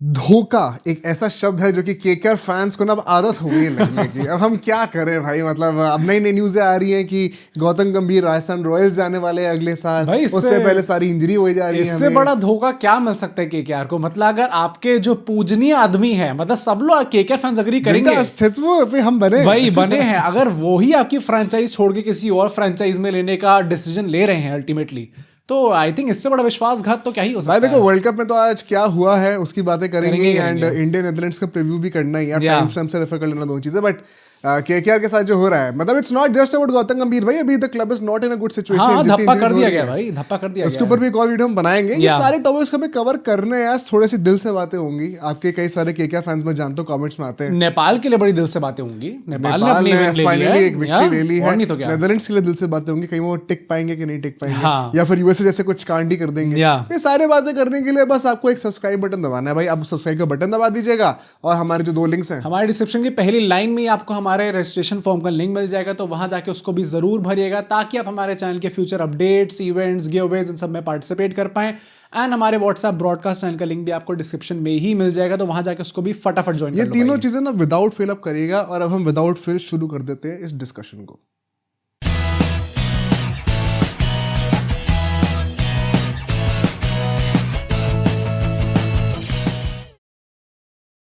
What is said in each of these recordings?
धोखा एक ऐसा शब्द है जो कि केकेआर फैंस को ना अब आदत हो गई लगने की। अब हम क्या करें भाई, मतलब अब नई नई न्यूज़ें आ रही हैं कि गौतम गंभीर राजस्थान रॉयल्स जाने वाले हैं अगले साल। भाई उससे पहले सारी इंजरी हो जा रही है इससे हमें। बड़ा धोखा क्या मिल सकता है केकेआर को? मतलब अगर आपके जो पूजनीय आदमी है, मतलब सब लोग केकेआर फैंस अग्री करेंगे, जिनका अस्तित्व पे हम बने वही बने हैं, अगर वो ही आपकी फ्रेंचाइज छोड़ के किसी और फ्रेंचाइज में लेने का डिसीजन ले रहे हैं अल्टीमेटली, तो आई थिंक इससे बड़ा विश्वासघात तो क्या ही हो सकता भाई है। देखो, वर्ल्ड कप में तो आज क्या हुआ है उसकी बातें करेंगे एंड करेंगे। इंडिया नेदरलैंड्स का प्रीव्यू भी करना ही है। Yeah. टाइम स्टैम्प से रेफर कर लेना दोनों चीजें। बट केकेआर के साथ जो हो रहा है, मतलब it's not just about Gautam गंभीर भाई। अभी the club is not in a good situation. हाँ, धप्पा कर दिया गया भाई, धप्पा कर दिया उसके गया। ऊपर भी एक और वीडियो हम बनाएंगे। ये Yeah. सारे टॉपिक्स हमें कवर करने हैं। आज थोड़े सी दिल से बातें होंगी। आपके कई सारे केकेआर फैंस मैं जानता हूँ कमेंट्स में आते हैं। नेपाल के लिए बड़ी दिल से बातें होंगी। नेपाल ने अपनी event ले लिया फाइनली है, एक विक्ट्री ले ली और है। नहीं तो क्या। नेदरलैंड्स के लिए दिल से बातें होंगी, कहीं वो टिक पाएंगे कि नहीं टिक पाएंगे, हाँ। या फिर यूएसए जैसे कुछ कांड ही कर देंगे। Yeah. ये सारे बातें करने के लिए बस आपको एक सब्सक्राइब बटन दबाना है भाई। आप सब्सक्राइब का बटन दबा दीजिएगा और हमारे जो 2 लिंक्स हैं हमारे डिस्क्रिप्शन की पहली लाइन में ही आपको हमारे रजिस्ट्रेशन फॉर्म का लिंक मिल जाएगा, तो वहां जाके उसको भी जरूर भरिएगा ताकि आप हमारे चैनल के फ्यूचर अपडेट्स, इवेंट्स, गिवअवेज इन सब में पार्टिसिपेट कर पाएं। एंड हमारे व्हाट्सएप ब्रॉडकास्ट चैनल का लिंक भी आपको डिस्क्रिप्शन में ही मिल जाएगा, तो वहां जाके उसको भी फटाफट ज्वाइन कर ये लो तीनों भाई। चीजें ना विदाउट फिल अप करिएगा। और अब हम विदाउट फिल शुरू कर देते हैं इस डिस्कशन को।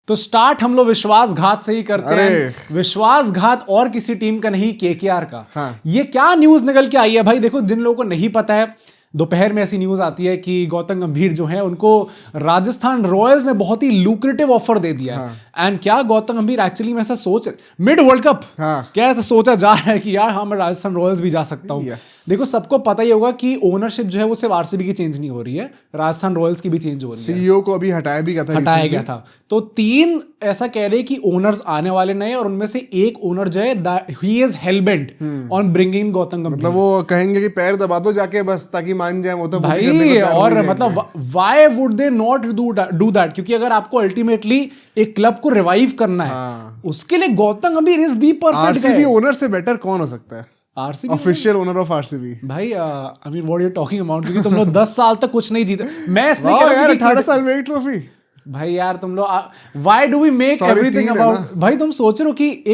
तो स्टार्ट हम लोग विश्वासघात से ही करते अरे। हैं। विश्वासघात और किसी टीम का नहीं, केकेआर का। हाँ। ये क्या न्यूज निकल के आई है भाई? देखो, जिन लोगों को नहीं पता है, दोपहर में ऐसी न्यूज आती है कि गौतम गंभीर जो है उनको राजस्थान रॉयल्स ने बहुत ही लुक्रेटिव ऑफर दे दिया है। एंड क्या गौतम गंभीर एक्चुअली में ऐसा सोच, मिड वर्ल्ड कप हाँ। क्या ऐसा सोचा जा रहा है कि यार हाँ, मैं राजस्थान रॉयल्स भी जा सकता हूँ? Yes. देखो, सबको पता ही होगा कि ओनरशिप जो है वो सिर्फ आरसीबी की चेंज नहीं हो रही है, राजस्थान रॉयल्स की भी चेंज हो रही है। सीईओ को अभी हटाया भी गया था हटाया recently। गया था। तो 3 ऐसा कह रहे कि ओनर्स आने वाले नए, और उनमें से एक ओनर जो है he is hellbent on bringing Gautam Gambhir. मतलब वो कहेंगे कि पैर दबा दो जाके बस, ताकि मान जाए। वो तो भाई, करने को तैयार हो और ही मतलब जाएंगे। Why would they not do that? क्योंकि अगर आपको अल्टीमेटली एक क्लब को रिवाइव करना है, हाँ। उसके लिए Gautam Gambhir is the perfect RCB owner से बेटर कौन हो सकता है? RCB official owner of RCB. भाई, I mean what you talking about? क्योंकि तुम लोग 10 साल तक कुछ नहीं जीते। मैं इसलिए कह वाह रहा यार, हूं कि 18 साल में एक ट्रॉफी। भाई यार, तुम लोग why do we make Sorry, everything 3 है अबाउट? ना। भाई, तुम सोच रहे हो कि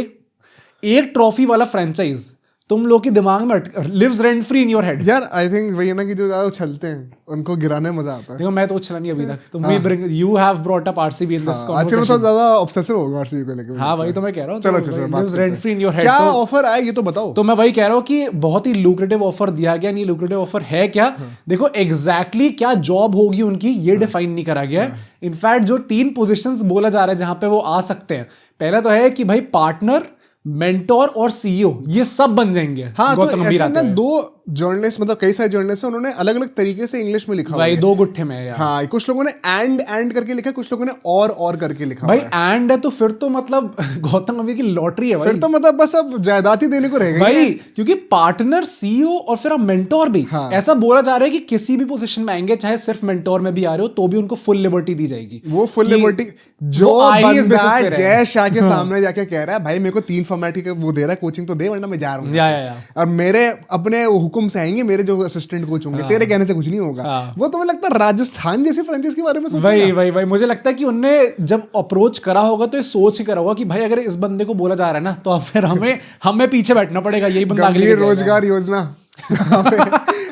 एक ट्रॉफी वाला फ्रेंचाइज तुम लोग के दिमाग में lives rent free in your head. यार आई थिंक वही है ना कि जो ज्यादा उछलते हैं उनको गिराने में मजा आता है। देखो, मैं तो उछला नहीं अभी तक। तुम भी bring, you have brought up RCB in this आज से कन्वर्सेशन। मतलब ज्यादा ऑब्सेसिव होगा आरसीबी को लेकर। हाँ भाई, तो मैं कह रहा हूँ, चलो चलो बात लिव्स करते रेंट फ्री इन योर हैं। हेड। क्या ऑफर आया ये तो बताओ। तो मैं वही कह रहा हूँ कि बहुत ही लुक्रेटिव ऑफर दिया गया। नहीं, लुक्रेटिव ऑफर है क्या? देखो, एग्जैक्टली क्या जॉब होगी उनकी ये डिफाइन नहीं करा गया है। इनफैक्ट जो 3 पोजीशंस बोला जा रहा है जहां पे वो आ सकते हैं, पहला तो है कि भाई पार्टनर, मेंटोर और सीईओ, ये सब बन जाएंगे। हाँ, तो गौतम गंभीर ऐसे आते ना हुए। 2 जर्नलिस्ट, मतलब कई सारे जर्नलिस्ट हैं, उन्होंने अलग अलग तरीके से इंग्लिश में लिखा हुआ भाई है। 2 गुट्ठे में है यार। हाँ, कुछ लोगों ने एंड करके लिखा है, कुछ लोगों ने और करके लिखा भाई हुआ है। एंड है तो फिर तो मतलब गौतम गंभीर की लॉटरी है भाई। फिर तो मतलब बस अब जायदाद ही देने को रहेगा भाई, क्योंकि पार्टनर, सीईओ और फिर आप मेंटोर भी। हाँ। ऐसा बोला जा रहा है कि किसी भी पोजीशन में आएंगे, चाहे सिर्फ मेंटोर में भी आ रहे हो, तो भी उनको फुल लिबर्टी दी जाएगी। वो फुल कि लिबर्टी जो वो IAS बंदा basis पे रहे। जय शाह के सामने जाके कह रहा है भाई मेरे को 3 फॉर्मेट की वो दे रहा है, कोचिंग तो दे वरना मैं जा रहा हूँ। या। अब मेरे अपने हुक्म से आएंगे, मेरे जो असिस्टेंट कोच होंगे, तेरे कहने से कुछ नहीं होगा। हाँ। वो तो मुझे लगता है राजस्थान जैसी फ्रेंचाइज के बारे में सोचेगा। वही मुझे लगता है कि उनने जब अप्रोच करा होगा तो ये सोच ही करा होगा कि भाई अगर इस बंदे को बोला जा रहा है ना, तो अब फिर हमें पीछे बैठना पड़ेगा। यही बंदा आगे लेके गंभीर जाएगा। रोजगार योजना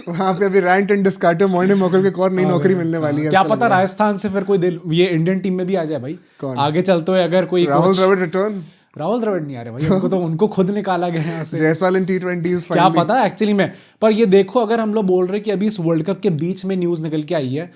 वहाँ पे अभी रैंट एंड डिस्कार्टे मॉर्निंग मोकल के एक और नई नौकरी मिलने वाली है। क्या ऐसा पता लग रहा है। राजस्थान से फिर कोई ये इंडियन टीम में भी आ जाए भाई। कौन? आगे चलते हुए अगर कोई राहुल द्रविड़ रिटर्न। राहुल द्रविड़ नहीं आ रहे भाई, उनको खुद निकाला गया है यहाँ से। जायसवाल इन T20s क्या पता एक्चुअली में। पर ये देखो, अगर हम लोग बोल रहे कि अभी इस वर्ल्ड कप के बीच में न्यूज निकल के आई है,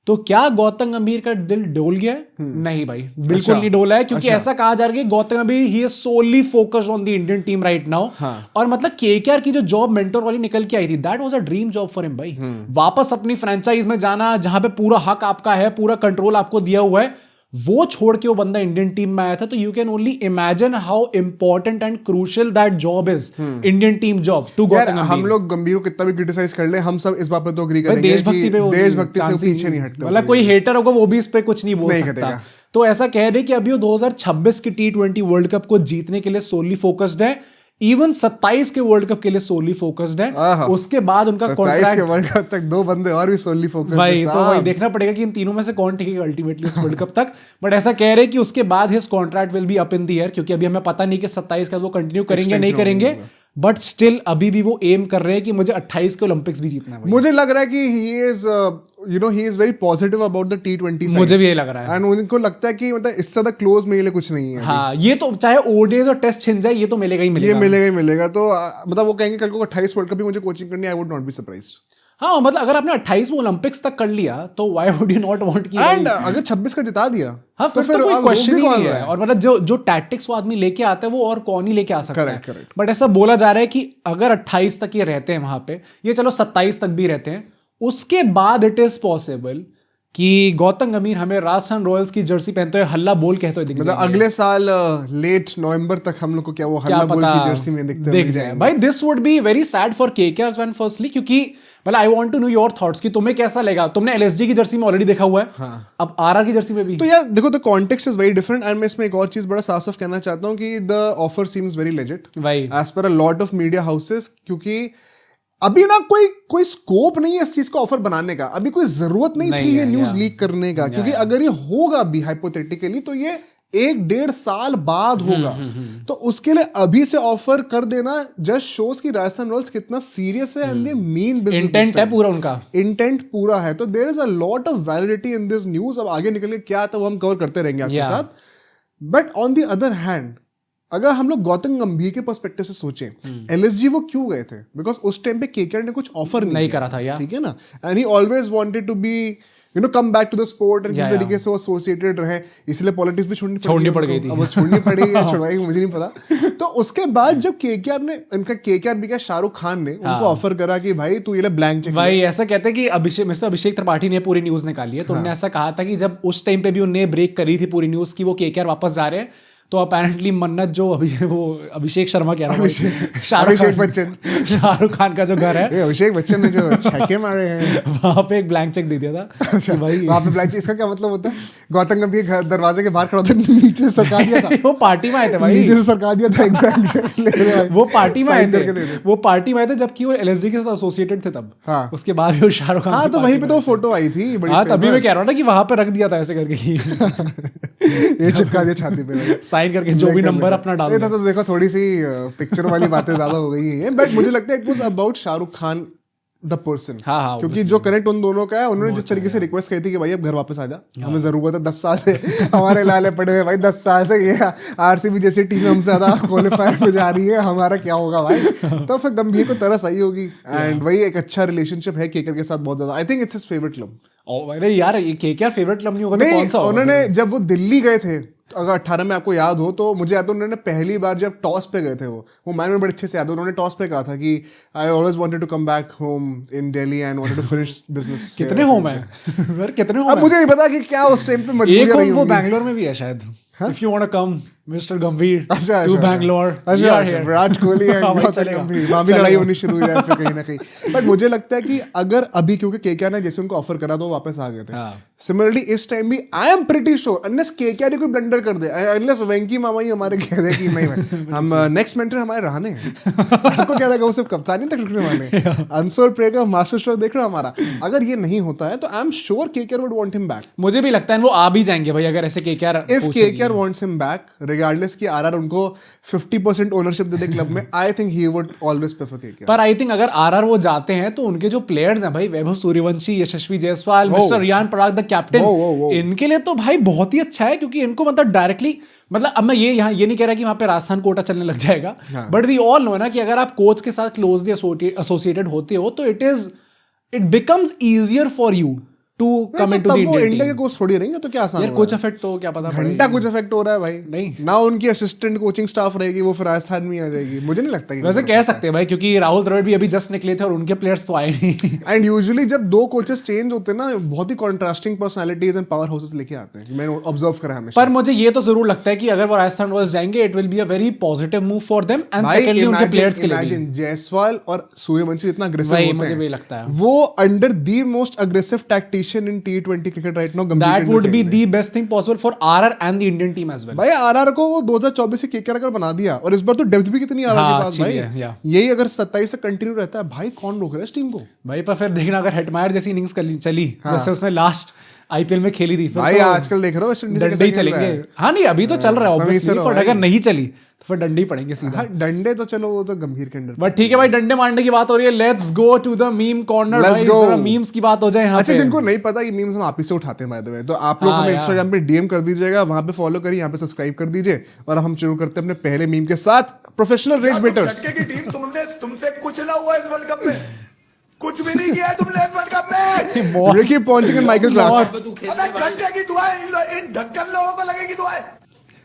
तो क्या गौतम गंभीर का दिल डोल गया है? नहीं भाई, बिल्कुल अच्छा। नहीं डोला है। क्योंकि ऐसा कहा जा रहा है कि Gautam Gambhir he is solely focused on the Indian team right now. और मतलब केकेआर की जो जॉब मेंटोर वाली निकल के आई थी, that was a dream job for him भाई। वापस अपनी फ्रेंचाइज में जाना जहां पे पूरा हक आपका है, पूरा कंट्रोल आपको दिया हुआ है, वो छोड़ के वो बंदा इंडियन टीम में आया था। तो you can only imagine how important and crucial that job is, Indian team job too यार गौतम हम गंभीर। लोग गंभीर को कितना भी क्रिटिसाइज कर ले, हम सब इस बात पे तो एग्री भाई, करेंगे देशभक्ति कि पे वो देशभक्ति से chance वो ही पीछे नहीं हटते। मतलब कोई हेटर होगा वो भी इस पे कुछ नहीं बोल नहीं सकता। हटेगा। तो ऐसा कह रहे कि अभी वो 2026 की T20 वर्ल्ड कप को जीतने के लिए सोली फोकस्ड है। इवन 27 के वर्ल्ड कप के लिए सोली फोकस्ड है। उसके बाद उनका 27 कॉन्ट्रैक्ट, के वर्ल्ड कप तक 2 बंदे और भी सोली फोकस भाई तो वही देखना पड़ेगा कि इन तीनों में से कौन टिकेगा अल्टीमेटली इस वर्ल्ड कप तक। बट ऐसा कह रहे हैं कि उसके बाद his contract will be up in the air, क्योंकि अभी हमें पता नहीं कि 27 का वो कंटिन्यू करेंगे नहीं करेंगे, बट स्टिल अभी भी वो एम कर रहे हैं कि मुझे 28 के ओलंपिक्स भी जीतना है। मुझे लग रहा है कि he is very positive about the T20 side. मुझे भी यही लग रहा है, एंड उनको लगता है कि मतलब इससे ज्यादा क्लोज मेरे लिए कुछ नहीं है। हाँ, ये तो चाहे ओडीआईज और टेस्ट छिन जाए, ये तो मिलेगा ही मिलेगा, ये मिलेगा ही मिलेगा। तो मतलब वो कहेंगे कल को 28 वर्ल्ड कप भी मुझे कोचिंग करनी, I would not be surprised. हाँ, मतलब अगर आपने 28 में ओलंपिक्स तक कर लिया तो why would you not want की, एंड अगर 26 का जिता दिया, हाँ, फिर तो कोई क्वेश्चन ही नहीं है। और मतलब जो टैक्टिक्स वो आदमी लेके आता है वो और कौन ही लेके आ सकता है। Correct. बट ऐसा बोला जा रहा है कि अगर 28 तक ये रहते हैं वहां पे, ये चलो 27 तक भी रहते हैं, उसके बाद इट इज पॉसिबल कि गौतम गंभीर हमें राजस्थान रॉयल्स की जर्सी पहनते हुए हल्ला बोल कहते हुए दिख मतलब अगले साल लेट नवंबर तक हम लोग को क्या वो हल्ला बोल की जर्सी में दिख जाए। भाई this would be very sad for KKR fan firstly, क्योंकि मतलब I want to know your thoughts कि तुम्हें कैसा लगा। तुमने एलएसजी की जर्सी में ऑलरेडी देखा हुआ है, हाँ। अब आरआर की जर्सी में भी तो यार देखो, the context is very different. And मैं इसमें एक और चीज बड़ा साफ साफ कहना चाहता हूँ कि the offer seems very legit भाई as per a lot of media houses, क्योंकि अभी ना कोई स्कोप नहीं है इस चीज को ऑफर बनाने का। अभी कोई जरूरत नहीं थी ये न्यूज लीक करने का, क्योंकि अगर ये होगा भी हाइपोथेटिकली तो ये 1-1.5 साल बाद होगा। तो उसके लिए अभी से ऑफर कर देना जस्ट शोज कि राजस्थान रॉयल्स कितना सीरियस है and they mean business. Intent है पूरा उनका, इंटेंट पूरा है। तो there is a lot of validity in this news. अब आगे निकल के क्या आता है वो हम कवर करते रहेंगे आपके साथ। But on the other hand, अगर हम लोग गौतम गंभीर के पर्सपेक्टिव से सोचें, एलएसजी वो क्यों गए थे? बिकॉज उस टाइम पे केकेआर ने कुछ ऑफर नहीं करा था यार, ठीक है ना। And he always wanted to be come back to the sport, and किस तरीके से वो एसोसिएटेड रहे, इसलिए पॉलिटिक्स भी छोड़नी पड़ गई थी। अब वो छोड़नी पड़ी या छुड़वाई मुझे नहीं पता। तो उसके बाद जब केकेआर भी क्या, शाहरुख खान ने उनको ऑफर करा कि भाई तू ये ले ब्लैंक चेक। भाई ऐसा कहते हैं कि मिस्टर अभिषेक त्रिपाठी ने पूरी न्यूज निकाली है, तो उन्होंने ऐसा कहा था कि जब उस टाइम पे भी उन्हें ब्रेक करी थी पूरी न्यूज की वो केकेआर वापस जा रहे हैं, तो अपेरेंटली मन्नत जो अभिषेक शर्मा कह रहा है, शाहरुख खान का जो घर है, अभिषेक बच्चन ने जो छक्के मारे हैं वहां पे एक ब्लैंक चेक दे दिया था। अच्छा भाई, वहां पे ब्लैंक चेक, इसका क्या मतलब होता है? गौतम गंभीर दरवाजे के बाहर खड़ा था, नीचे सरका दिया था। वो पार्टी में आए थे भाई, नीचे से सरका दिया था एक ब्लैंक चेक ले रहे हैं। वो पार्टी में आए थे जबकि वो एलएसजी के साथ एसोसिएटेड थे तब। हाँ। उसके बाद वो शाहरुख खान, हाँ, तो वहीं पे तो फोटो आई थी बड़ी। हाँ, तभी मैं कह रहा हूँ ना कि वहां पे रख दिया था ऐसे करके ये चिपका दिया छाती पे साइन करके, जो भी नंबर अपना डाल दिया। तो देखो थोड़ी सी पिक्चर वाली बातें ज्यादा हो गई है, बट मुझे लगता है it was about Shahrukh Khan the person. हाँ, क्योंकि जो कनेक्ट उन दोनों का है, उन्होंने जिस तरीके से रिक्वेस्ट करी थी कि भाई अब घर वापस आ जा, हमें जरूरत है, 10 साल से हमारे लाले पड़े हुए भाई, 10 साल से ये आरसीबी जैसी टीम हमसे ज्यादा क्वालिफायर में जा रही है, हमारा क्या होगा भाई। तो फिर गंभीर को तरस आई होगी। एंड वही एक अच्छा रिलेशनशिप है केकेआर के साथ बहुत ज्यादा। आई think it's his favourite club. अरे यार, ये केकेआर फेवरेट क्लब नहीं होगा तो कौन सा होगा? उन्होंने जब वो दिल्ली गए थे, अगर 18 में आपको याद हो, तो मुझे याद है उन्होंने पहली बार जब टॉस पे गए थे, वो मैंने बड़े अच्छे से याद है, उन्होंने टॉस पे कहा था कि I always wanted to come back home in Delhi and wanted to finish business. कितने होम है सर, कितने होम? अब मुझे नहीं पता कि क्या उस टाइम पे मजबूरी रही होगी। वो बैंगलोर में भी है शायद। If you want to come, Mr. गंभीर, to Bangalore, we are here. Virat Kohli and Gautam गंभीर, वहाँ भी लड़ाई होनी शुरू हुई है फिर कहीं ना कहीं। बट मुझे लगता है कि अगर अभी, क्योंकि केकेआर ने जैसे उनको ऑफर करा तो वापस आ गए थे, सिमिलरली इस टाइम भी I am pretty sure, unless KKR ही कोई ब्लंडर कर दे, अनलेस वेंकी मामा ही हमारे कह दे कि नहीं भाई हम नेक्स्ट मेंटर हमारे रहाने हैं, आपको क्या लगा वो सिर्फ कप्तानी तक रुकने वाले, अंसोर प्रेगा मास्टर स्ट्रोक देख रहे हो हमारा, अगर ये नहीं होता है तो I am sure KKR would want him back. मुझे भी लगता है वो आ भी जाएंगे भाई, अगर ऐसे KKR, if KKR wants him back, regardless कि आरआर उनको 50% ओनरशिप दे दे क्लब में, I think he would always prefer KKR. पर आई थिंक अगर आरआर वो जाते हैं तो उनके जो प्लेयर्स हैं भाई, Vaibhav Suryavanshi, Yashasvi Jaiswal, mister Riyan Parag the captain, इनके लिए तो भाई बहुत ही अच्छा है, क्योंकि इनको मतलब डायरेक्टली, मतलब अब मैं ये नहीं कह रहा कि वहां पे राजस्थान कोटा चलने लग जाएगा, बट वी ऑल नो ना कि अगर आप कोच के साथ क्लोजली एसोसिएटेड होते हो तो it becomes easier for you to come into the Indian team. India के कोच थोड़ी रहेंगे तो क्या आसान यार, कोच इफेक्ट तो क्या पता, घंटा कुछ इफेक्ट हो रहा है भाई। नहीं ना उनकी असिस्टेंट कोचिंग स्टाफ रहेगी, वो फिर राजस्थान में आ जाएगी, मुझे नहीं लगता कि वैसे कह सकते हैं भाई, क्योंकि राहुल द्रविड़ भी अभी जस्ट निकले थे और उनके प्लेयर्स तो आए नहीं। एंड यूजुअली जब 2 कोचेस चेंज होते हैं ना, बहुत ही contrasting personalities and powerhouses लेके आते हैं, मैंने ऑब्जर्व करा हमेशा। पर मुझे ये तो जरूर लगता है कि अगर वो राजस्थान रॉयल्स जाएंगे, it will be a very positive move for them, and secondly उनके प्लेयर्स के लिए। इमेजिन जायसवाल और सूर्यवंशी इतना अग्रेसिव होते हैं, मुझे भी लगता है वो under the most aggressive tactician competition in T20 cricket right now Gambhir that would be the best thing possible for RR and the Indian team as well. भाई आरआर को वो 2024 से केकेआर अगर बना दिया, और इस बार तो डेप्थ भी कितनी आरआर के पास भाई, यही अगर 27 से कंटिन्यू रहता है भाई, कौन रोक रहा है इस टीम को भाई। पर फिर देखना अगर हेटमायर जैसी इनिंग्स चली जैसे उसने लास्ट आईपीएल में खेली थी, भाई आजकल देख रहे हो डंडे ही चलेंगे। हाँ नहीं अभी तो चल रहा है ऑब्वियसली, पर अगर नहीं चली तो फिर डंडे ही पड़ेंगे सीधा। डंडे तो चलो वो तो गंभीर के अंदर, बट ठीक है भाई, डंडे मारने की बात हो रही है, let's go to the meme corner. भाई जरा मीम्स की बात हो जाए यहाँ पे। अच्छा जिनको नहीं पता ये मीम्स हम आप ही से उठाते हैं बाय द वे, तो आप लोग हमें इंस्टाग्राम पे डीएम कर दीजिएगा, वहां पे फॉलो करिए, यहाँ पे सब्सक्राइब कर दीजिए, और हम शुरू करते हैं अपने पहले मीम के साथ, प्रोफेशनल रेज बेटर्स। की टीम तुमसे कुचला हुआ इस वर्ल्ड कप में, कुछ भी नहीं किया है तुमने इस वर्ल्ड कप में। Ricky Ponting and Michael Clarke. अबे घंटे की दुआएं इन ढक्कन लोगों को लगेगी दुआएं,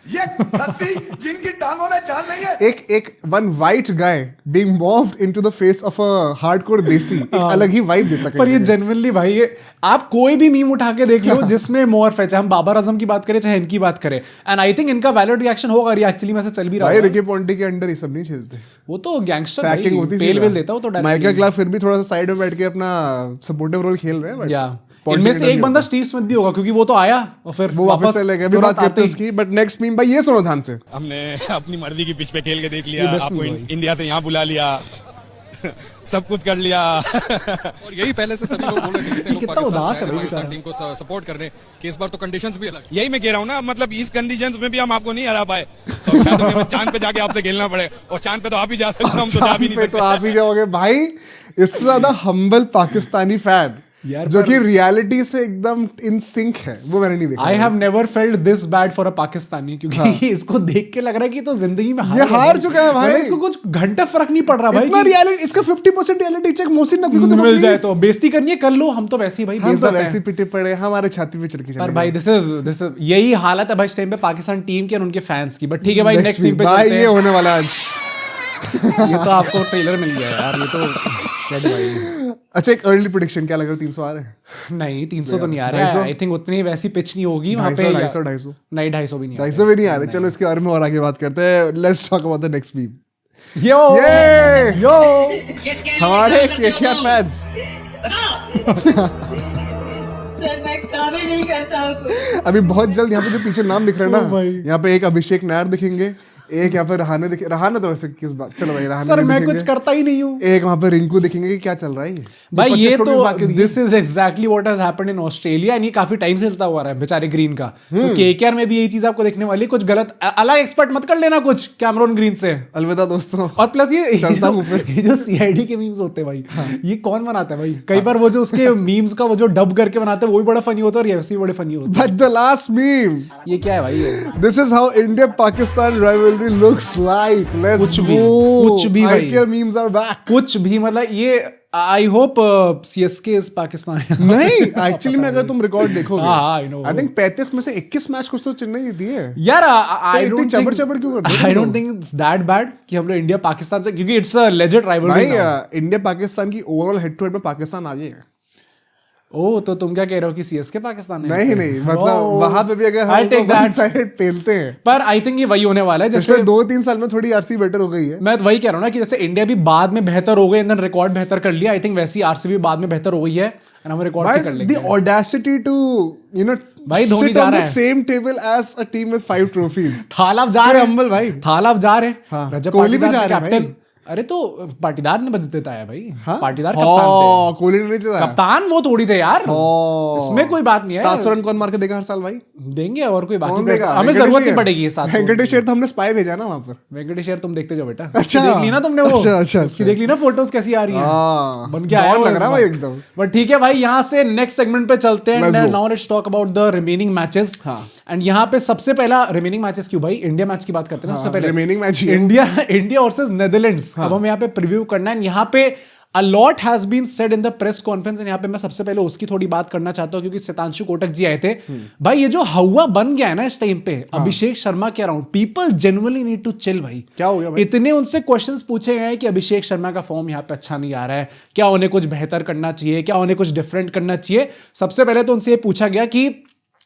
ये खस्सी जिनकी टांगों में जान नहीं है। एक one white guy being morphed into the face of a hardcore देसी, एक अलग ही वाइब देता है। पर ये जेन्युइनली भाई, ये आप कोई भी मीम उठा के देख लो जिसमें मॉर्फ है, चाहे हम बाबर आजम की बात करें चाहे इनकी बात करें, एंड आई थिंक इनका वैलिड रिएक्शन होगा, ये एक्चुअली में से चल भी रहा है। भाई रिकी पॉन्टिंग के अंडर ये सब नहीं चलते, वो तो गैंगस्टर फैकिंग होती पेल वेल देता, वो तो माइकल क्लार्क फिर भी थोड़ा सा साइड में बैठ के अपना सपोर्टिव रोल खेल रहे हैं। या इनमें से एक बंदा स्टीव स्मिथ भी होगा, क्योंकि वो तो आया और फिर वो वापस चले गए, अभी बात करते हैं उसकी। बट नेक्स्ट मीम भाई ये सुनो ध्यान से। हमने अपनी मर्जी की पिच पे खेल के देख लिया, आपको इंडिया से यहाँ बुला लिया, सब कुछ कर लिया। और यही पहले से सभी लोग बोल रहे थे लोग पाकिस्तान टीम को सपोर्ट कर रहे हैं कि इस बार तो कंडीशंस भी अलग। यही मैं कह रहा हूँ ना, मतलब इस कंडीशंस में भी हम आपको नहीं हरा पाए, तो शायद हमें चांद पे जाके आपसे खेलना पड़े, और चांद पे तो आप ही जा सकते, हम तो जा भी नहीं सकते। तो आप ही जाओगे भाई, इससे ज्यादा हम्बल पाकिस्तानी फैन यार, जो कि रियलिटी से एकदम इन सिंक है, वो मैंने नहीं देखा। I have never felt this bad for a Pakistani, क्योंकि इसको देख के लग रहा है कि तो जिंदगी में हार चुका है भाई, इसको कुछ घंटा फर्क नहीं पड़ रहा भाई। इतना रियलिटी, इसका 50% रियलिटी चेक मोहसिन नकवी को तो मिल जाए तो बेइज्जती करनी है कर लो, हम तो वैसे ही भाई बेइज्जत हैं, वैसे पिटे पड़े हमारे छाती पे चढ़ के। पर भाई दिस इज यही हालत है भाई इस टाइम पे पाकिस्तान टीम के और उनके फैंस की। बट ठीक है भाई, नेक्स्ट मीम पे चलते हैं। ये होने वाला आज। ये तो आपको ट्रेलर मिल गया यार, ये तो शेड भाई। अच्छा एक अर्ली प्रेडिक्शन, क्या लग रहा है 300 आ रहे हैं? नहीं 300 तो नहीं आ रहा है, आई थिंक उतनी वैसी पिच नहीं होगी वहां पे। 250 नहीं 250 भी नहीं, 250 भी नहीं आ रहे। चलो इसके बारे में और आगे बात करते हैं। Let's talk about the next meme. Yo हमारे केकेआर फैंस अभी बहुत जल्द यहाँ पे जो पीछे नाम दिख रहे हैं ना, यहाँ पे एक अभिषेक नायर दिखेंगे, एक यहाँ पे रहाने दिखे, रहाना तो वैसे किस बात, चलो भाई रहाना सर मैं कुछ करता ही नहीं हूँ। एक वहाँ पे रिंकू दिखेंगे कि क्या चल रहा है भाई, ये तो this is exactly what has happened in Australia, and ये काफी टाइम से चलता हुआ रहा है बेचारे ग्रीन का। तो केकेआर में भी यही चीज आपको देखने वाली, कुछ गलत अलग एक्सपर्ट मत कर लेना कुछ कैमरॉन ग्रीन से, अलविदा दोस्तों। और प्लस ये जो सीआईडी के मीम्स होते हैं भाई, ये कौन बनाता है भाई? कई बार वो जो उसके मीम्स का वो जो डब करके बनाते हैं वो भी बड़ा फनी होता है, और ये वैसे भी बड़े फनी होते हैं। बट द लास्ट मीम, ये क्या है भाई? This is how India Pakistan rivalry looks like. कुछ भी भाई, आईपीएल मीम्स आर बैक। कुछ भी मतलब ये I hope CSK is Pakistan. नहीं एक्चुअली में अगर तुम रिकॉर्ड देखोगे, आई थिंक 35 में से 21 मैच कुछ तो चेन्नई जीती है यार। आई don't think it's that bad कि हम लोग इंडिया पाकिस्तान से, क्योंकि it's a legend rivalry. India Pakistan की ओवरऑल हेड टू हेड में पाकिस्तान आगे है। ओ तो तुम क्या कह रहे हो कि सीएसके पाकिस्तान है? नहीं मतलब वहां पे भी अगर हम वन साइड पेलते हैं, पर आई थिंक ये वही होने वाला है। जैसे 2-3 साल में थोड़ी आरसीबी बेटर हो गई है। मैं तो वही कह रहा हूँ ना कि जैसे इंडिया भी बाद में बेहतर हो गई, एंड रिकॉर्ड बेहतर कर लिया, आई थिंक वैसी आरसीबी बाद में बेहतर हो गई है, एंड हम रिकॉर्ड भी कर लेंगे। The audacity to you know भाई धोनी जा रहा है same table as a team with 5 trophies. थालाब जा रहे हैं, अंबल भाई थालाब जा रहे हैं, रजत कोहली भी जा रहा है भाई। अरे तो पाटीदार ने बच देता है भाई। हाँ? पाटीदार कप्तान थे, कोहली ने नहीं जिताया। कप्तान वो थोड़ी थे यार, इसमें कोई बात नहीं है। 700 रन कौन मार के देगा हर साल भाई? देंगे, और कोई बाकी देगा, हमें जरूरत नहीं पड़ेगी। 700 वेंकटेश्वर तो हमने स्पाई भेजा ना वहां पर। वेंकटेश्वर तुम देखते जाओ बेटा। अच्छा देख ली ना तुमने वो? अच्छा उसकी देख ली ना फोटोज कैसी आ रही है, बन के आया लग रहा है भाई एकदम। बट ठीक है भाई, यहाँ से नेक्स्ट सेगमेंट पे चलते हैं। Now let's talk about the remaining matches. And यहाँ पे सबसे पहला रिमेनिंग मैचेस क्यों भाई, इंडिया मैच की बात करते हैं सबसे पहले। Remaining match India versus Netherlands. अब हम यहाँ पे प्रीव्यू करना है। यहाँ पे A lot has been said in the press conference, and यहाँ पे मैं सबसे पहले उसकी थोड़ी बात करना चाहता हूँ, क्योंकि सितांशु कोटक जी आए थे। भाई ये जो हवा बन गया है ना इस टाइम पे अभिषेक शर्मा के around, people genuinely need to chill भाई। क्या हो गया भाई? इतने उनसे क्वेश्चंस पूछे गए कि अभिषेक शर्मा का फॉर्म यहाँ पे अच्छा नहीं आ रहा है, क्या उन्हें कुछ बेहतर करना चाहिए, क्या उन्हें कुछ डिफरेंट करना चाहिए। सबसे पहले तो उनसे ये पूछा गया कि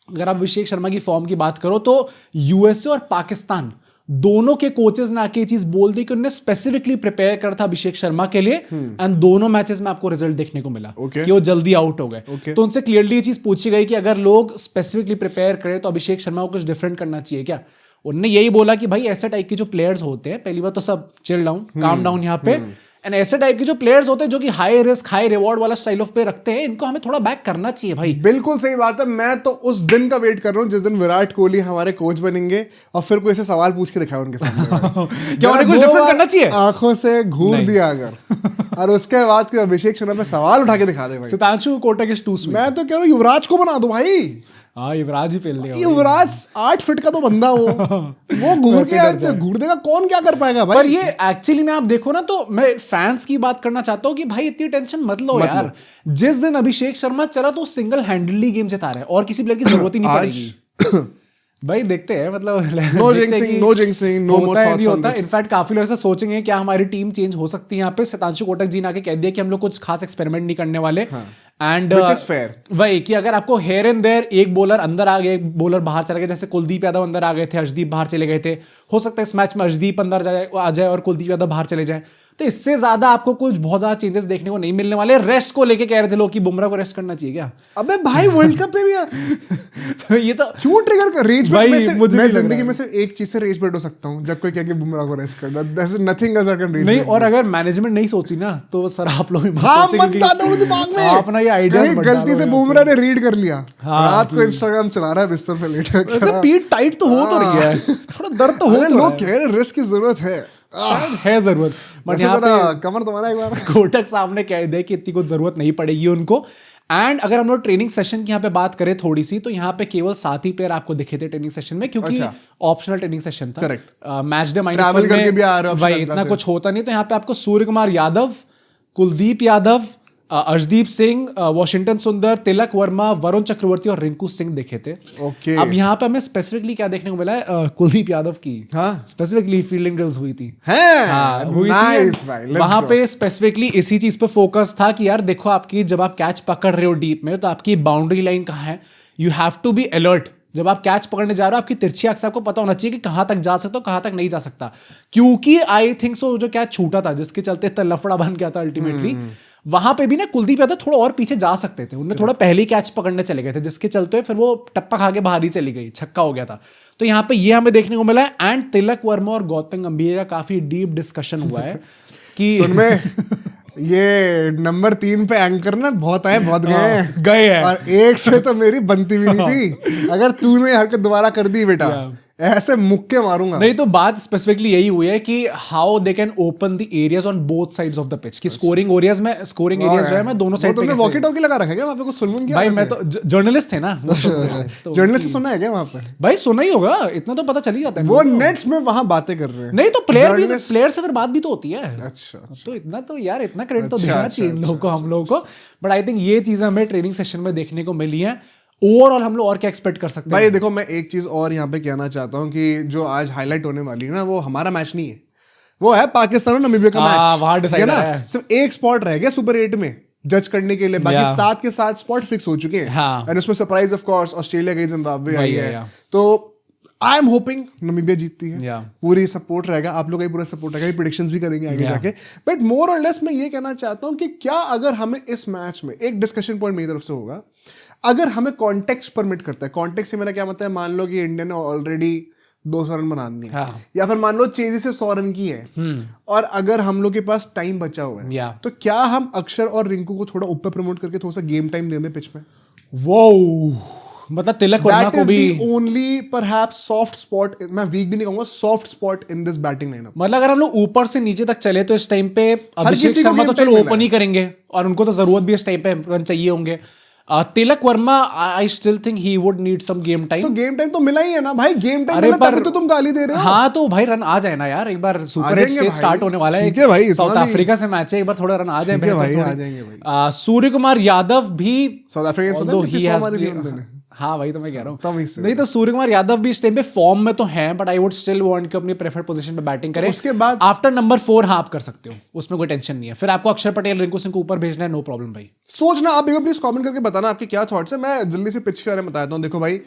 अगर आप अभिषेक शर्मा की फॉर्म की बात करो तो यूएसए और पाकिस्तान दोनों के कोचेस ने आके ये चीज बोल दी कि उन्होंने स्पेसिफिकली प्रिपेयर करा था अभिषेक शर्मा के लिए, एंड दोनों मैचेस में आपको रिजल्ट देखने को मिला कि वो जल्दी आउट हो गए। तो उनसे क्लियरली ये चीज पूछी गई कि अगर लोग स्पेसिफिकली प्रिपेयर करें तो अभिषेक शर्मा को कुछ डिफरेंट करना चाहिए क्या। उन्होंने यही बोला कि भाई ऐसे टाइप के जो प्लेयर्स होते हैं, पहली बात तो सब चिल डाउन, काम डाउन यहाँ पे, एंड ऐसे टाइप के जो प्लेयर्स होते हैं जो कि हाई रिस्क हाई रिवॉर्ड वाला स्टाइल ऑफ प्ले रखते हैं, इनको हमें थोड़ा बैक करना चाहिए भाई। बिल्कुल सही बात है। मैं तो उस दिन का वेट कर रहा हूँ जिस दिन विराट कोहली हमारे कोच बनेंगे और फिर कोई ऐसे सवाल पूछ के दिखाए उनके सामने। क्या उन्हें कुछ डिफरेंट करना चाहिए? आंखों से घूर दिया अगर और उसके बाद कोई अभिषेक शर्मा पे सवाल उठा के दिखा दे भाई। Sitanshu Kotak is too sweet. मैं तो कह रहा हूँ युवराज को बना दो भाई। हाँ, युवराज ही पेल देगा। युवराज 8 फीट का तो बंदा वो घूर देगा, कौन क्या कर पाएगा भाई। पर ये एक्चुअली में आप देखो ना, तो मैं फैंस की बात करना चाहता हूँ कि भाई इतनी टेंशन मत लो यार। जिस दिन अभिषेक शर्मा चला तो सिंगल हैंडली गेम जिता रहा है और किसी प्लेयर की जरूरत ही नहीं पड़ेगी। भाई देखते हैं, मतलब no jinxing, no more thoughts on this. In fact काफी लोग ऐसा सोचेंगे क्या हमारी टीम चेंज हो सकती है यहाँ पे। सितांशु कोटक जी ने आके कह दिया कि हम लोग कुछ खास एक्सपेरिमेंट नहीं करने वाले, एंड वही कि अगर आपको हेयर एंड देयर एक बॉलर अंदर आ गए, एक बॉलर बाहर चले गए, जैसे कुलदीप यादव अंदर आ गए थे, अर्शदीप बाहर चले गए थे, हो सकता है इस मैच में अर्शदीप अंदर आ जाए और कुलदीप यादव बाहर चले जाए, तो इससे ज्यादा आपको कुछ बहुत ज्यादा चेंजेस देखने को नहीं मिलने वाले। रेस्ट को लेके कह रहे थे लोग कि बुमराह को रेस्ट करना चाहिए क्या। अबे भाई वर्ल्ड कप पे भी तो ये तो क्यों ट्रिगर कर रेज भाई, में से मुझे मैं जिंदगी में सिर्फ एक चीज से रेज बैठ हो सकता हूं, जब कोई कहे कि बुमराह को रेस्ट करना, there is nothing else I can raise नहीं। और अगर मैनेजमेंट नहीं सोची ना तो सर आप लोग भी हाँ मत डालो दिमाग में। आप ना ये आइडियाज मत डालो। गलती से बुमराह ने रीड कर लिया, रात को इंस्टाग्राम चला रहा है बिस्तर पे लेट कर। वैसे पीठ टाइट तो हो तो रही है, थोड़ा दर्द तो हो तो रहा है। लोग कह रहे रिस्क की जरूरत है, है जरूरत, बट यहाँ पे कमर तुम्हारा एक बार कोटक साहब ने कह दिया कि इतनी कुछ जरूरत नहीं पड़ेगी उनको। एंड अगर हम लोग ट्रेनिंग सेशन की यहाँ पे बात करें थोड़ी सी, तो यहाँ पे केवल 7 ही प्लेयर आपको दिखे थे ट्रेनिंग सेशन में, क्योंकि ऑप्शनल ट्रेनिंग सेशन था। करेक्ट। मैच डे ट्रैवल करके भी आ रहे हो, भाई इतना कुछ होता नहीं। तो यहाँ पे आपको सूर्य कुमार यादव, कुलदीप यादव, अर्शदीप सिंह, वॉशिंगटन सुंदर, तिलक वर्मा, वरुण चक्रवर्ती और रिंकू सिंह देखे थे। ओके। अब यहाँ पे हमें स्पेसिफिकली क्या देखने को मिला है, कुलदीप यादव की स्पेसिफिकली फील्डिंग ड्रिल्स हुई थी। हुई थी। वहां पे स्पेसिफिकली इसी चीज पे फोकस था कि यार देखो, आपकी जब आप कैच पकड़ रहे हो डीप में, तो आपकी बाउंड्री लाइन कहाँ है, you have to be alert. जब आप कैच पकड़ने जा रहे हो, आपकी तिरछी अक्स आपको पता होना चाहिए कि कहां तक जा सकते हो, कहां तक नहीं जा सकता। क्योंकि आई थिंक सो जो कैच छूटा था, जिसके चलते इतना लफड़ा बन गया था अल्टीमेटली, वहां पे भी ना कुलदीप यादव थोड़ा और पीछे जा सकते थे। उन्हें थोड़ा पहले ही कैच पकड़ने चले गए थे, जिसके चलते फिर वो टप्पा खा के बाहर ही चली गई, छक्का हो गया था। तो यहाँ पे ये हमें देखने को मिला है। एंड तिलक वर्मा और गौतम गंभीर का काफी डीप डिस्कशन हुआ है कि ये नंबर 3 पे एंकर ना बहुत आए बहुत गए हैं, और एक से तो मेरी बनती भी नहीं थी। अगर तूने हरकत दोबारा कर दी बेटा, ऐसे मुक्के मारूंगा। नहीं, तो बात स्पेसिफिकली यही हुई है कि how they can open the areas on both sides of the pitch, कि स्कोरिंग एरियाज जो है मैं दोनों साइड पे। तुमने वॉकी टॉकी लगा रखा है क्या वहां पे? कुछ सुन क्या? भाई मैं तो जर्नलिस्ट थे ना। जर्नलिस्ट सुना है क्या वहां पे? भाई सुना ही होगा, इतना तो पता चल ही जाता है। वो नेट्स में वहां बातें कर रहे हैं। नहीं तो प्लेयर से फिर बात भी तो होती है। अच्छा, तो इतना तो यार, इतना क्रेडिट तो देना चाहिए इन लोगों को, हम लोगों को। बट आई थिंक ये चीजें हमें ट्रेनिंग सेशन में देखने को मिली है। ओवरऑल हम लोग और क्या एक्सपेक्ट कर सकते हैं? भाई देखो, मैं एक चीज और यहाँ पे कहना चाहता हूँ कि जो आज हाईलाइट होने वाली है ना, वो हमारा मैच नहीं है, वो है पाकिस्तान और नमीबिया का मैच। वहां डिसाइड है। सिर्फ एक स्पॉट रह गया सुपर 8 में जज करने के लिए, बाकी 7 के 7 स्पॉट फिक्स हो चुके हैं। एंड उसमें सरप्राइज ऑफ कोर्स ऑस्ट्रेलिया गई, जिम्बाब्वे आई है। तो आई एम होपिंग नमीबिया जीतती है। पूरी सपोर्ट रहेगा, आप लोग का पूरा सपोर्ट रहेगा, प्रेडिक्शंस भी करेंगे आगे जाके। बट मोर और लेस मैं ये कहना चाहता हूँ कि क्या अगर हमें इस मैच में एक डिस्कशन पॉइंट मेरी तरफ से होगा, अगर हमें कॉन्टेक्स्ट परमिट करता है। कॉन्टेक्स्ट से मेरा क्या मतलब है, मान लो कि इंडिया ने ऑलरेडी 200 रन बना दिए, या फिर मान लो चेजी से 100 रन की है, और अगर हम लोग के पास टाइम बचा हुआ है, तो क्या हम अक्षर और रिंकू को थोड़ा ऊपर प्रमोट करके थोड़ा सा गेम टाइम दे दें पिच पे? वो मतलब तिलक वर्मा को भी ओनली परहैप्स सॉफ्ट स्पॉट, मैं वीक भी नहीं कहूंगा, soft spot in this batting lineup. मतलब अगर हम लोग ऊपर से नीचे तक चले तो इस टाइम पे अभिषेक शर्मा तो चलो ओपन ही करेंगे, और उनको तो जरूरत भी इस टाइम पे रन चाहिए होंगे। Tilak Varma I still think he would need some game time. तो गेम टाइम तो मिला ही है ना भाई, गेम टाइम मिला तभी तो तुम गाली दे रहे हो। हाँ तो भाई रन आ जाए ना यार, एक बार सुपर 8 स्टेज स्टार्ट होने वाला है। ठीक है भाई, साउथ अफ्रीका से मैच है, एक बार थोड़ा रन आ जाए भाई, आ जाएंगे भाई। सूर्य कुमार यादव भी साउथ अफ्रीका, हाँ भाई तो मैं कह रहा हूँ नहीं, तो सूर्य कुमार यादव भी इस टाइम पे फॉर्म में तो हैं, but I would still want कि अपनी प्रेफर्ड पोजीशन पे बैटिंग करें। उसके बाद आफ्टर नंबर 4 हाँ आप कर सकते हो, उसमें कोई टेंशन नहीं है। फिर आपको अक्षर पटेल, रिंकू सिंह को ऊपर भेजना है, नो प्रॉब्लम भाई। सोचना आप एक बार प्लीज कमेंट करके बताना आपके क्या थॉट्स है। मैं जल्दी से पिच के बारे में बताता हूँ। देखो भाई,